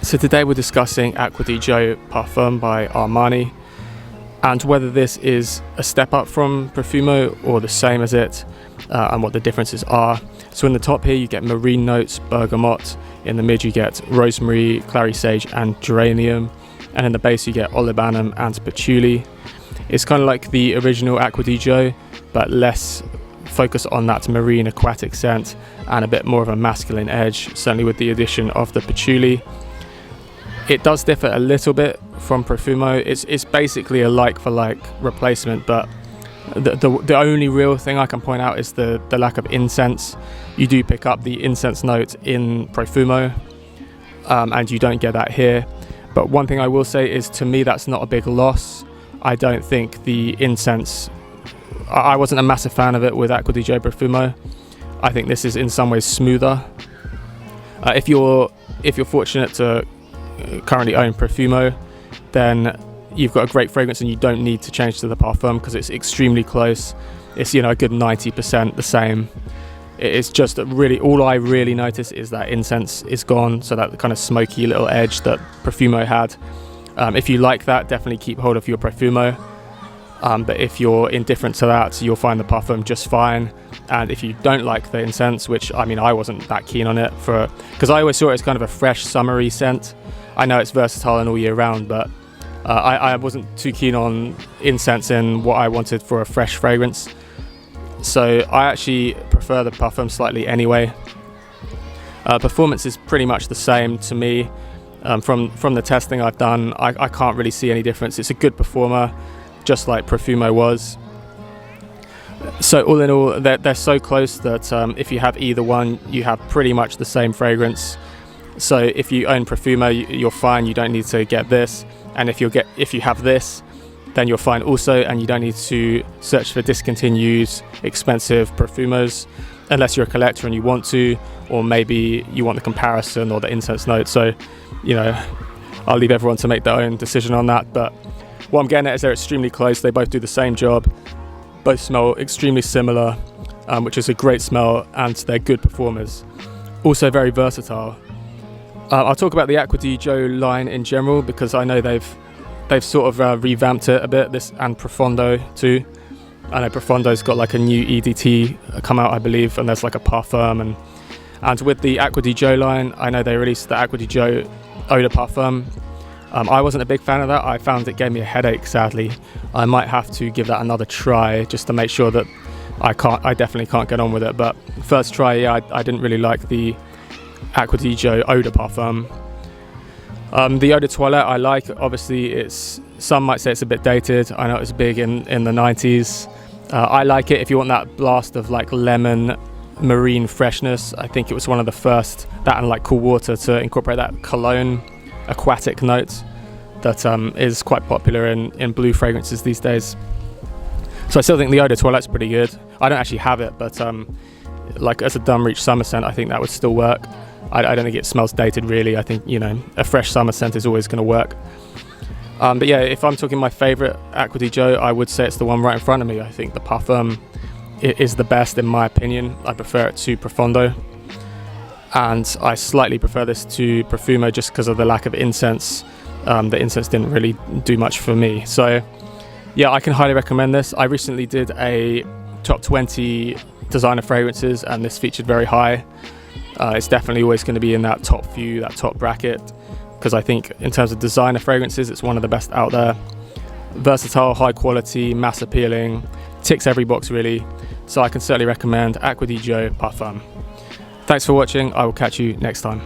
So today we're discussing Acqua Di Gio Parfum by Armani and whether this is a step up from Profumo or the same as it, and what the differences are. So in the top here you get marine notes, bergamot. In the mid you get rosemary, clary sage and geranium, and in the base you get olibanum and patchouli. It's kind of like the original Acqua Di Gio, but less focus on that marine aquatic scent and a bit more of a masculine edge, certainly with the addition of the patchouli. It does differ a little bit from Profumo. It's basically a like-for-like replacement, but the only real thing I can point out is the lack of incense. You do pick up the incense note in Profumo, and you don't get that here. But one thing I will say is, to me, that's not a big loss. I don't think the incense, I wasn't a massive fan of it with Acqua Di Gio Profumo. I think this is in some ways smoother. If you're fortunate to currently own Profumo, then you've got a great fragrance and you don't need to change to the Parfum because it's extremely close. It's, a good 90% the same. It's just that really all I really notice is that incense is gone, so that kind of smoky little edge that Profumo had. If you like that, definitely keep hold of your Profumo. But if you're indifferent to that, you'll find the Parfum just fine. And if you don't like the incense, which I wasn't that keen on it because I always saw it as kind of a fresh summery scent. I know it's versatile and all year round, but I wasn't too keen on incense in what I wanted for a fresh fragrance. So I actually prefer the Parfum slightly anyway. Performance is pretty much the same to me. From the testing I've done, I can't really see any difference. It's a good performer, just like Profumo was. So all in all, they're so close that if you have either one, you have pretty much the same fragrance. So if you own Profumo, you're fine. You don't need to get this. And if you have this, then you're fine also, and you don't need to search for discontinued, expensive Profumos, unless you're a collector and you want to, or maybe you want the comparison or the incense note. So, I'll leave everyone to make their own decision on that. But what I'm getting at is they're extremely close. They both do the same job. Both smell extremely similar, which is a great smell, and they're good performers. Also very versatile. I'll talk about the Acqua Di Gio line in general because I know they've sort of revamped it a bit. This and Profondo too. I know Profondo's got like a new EDT come out, I believe, and there's like a Parfum, and with the Acqua Di Gio line, I know they released the Acqua Di Gio Eau de Parfum. I wasn't a big fan of that. I found it gave me a headache, sadly. I might have to give that another try just to make sure that I definitely can't get on with it. But first try, yeah, I didn't really like the Acqua Di Gio Eau de Parfum. The Eau de Toilette I like. Obviously, some might say it's a bit dated. I know it was big in the 90s. I like it if you want that blast of like lemon marine freshness. I think it was one of the first, that and like cool water, to incorporate that cologne aquatic note that is quite popular in blue fragrances these days. So I still think the Eau de Toilette's pretty good. I don't actually have it, but like as a Dumreach summer scent, I think that would still work. I don't think it smells dated really. I think a fresh summer scent is always going to work. But yeah, if I'm talking my favourite Acqua Di Gio, I would say it's the one right in front of me. I think the Parfum is the best in my opinion. I prefer it to Profondo, and I slightly prefer this to Profumo just because of the lack of incense. The incense didn't really do much for me. So yeah, I can highly recommend this. I recently did a top 20 designer fragrances, and this featured very high. It's definitely always going to be in that top few, that top bracket, because I think in terms of designer fragrances, it's one of the best out there. Versatile, high quality, mass appealing, ticks every box really. So I can certainly recommend Acqua Di Gio Parfum. Thanks for watching. I will catch you next time.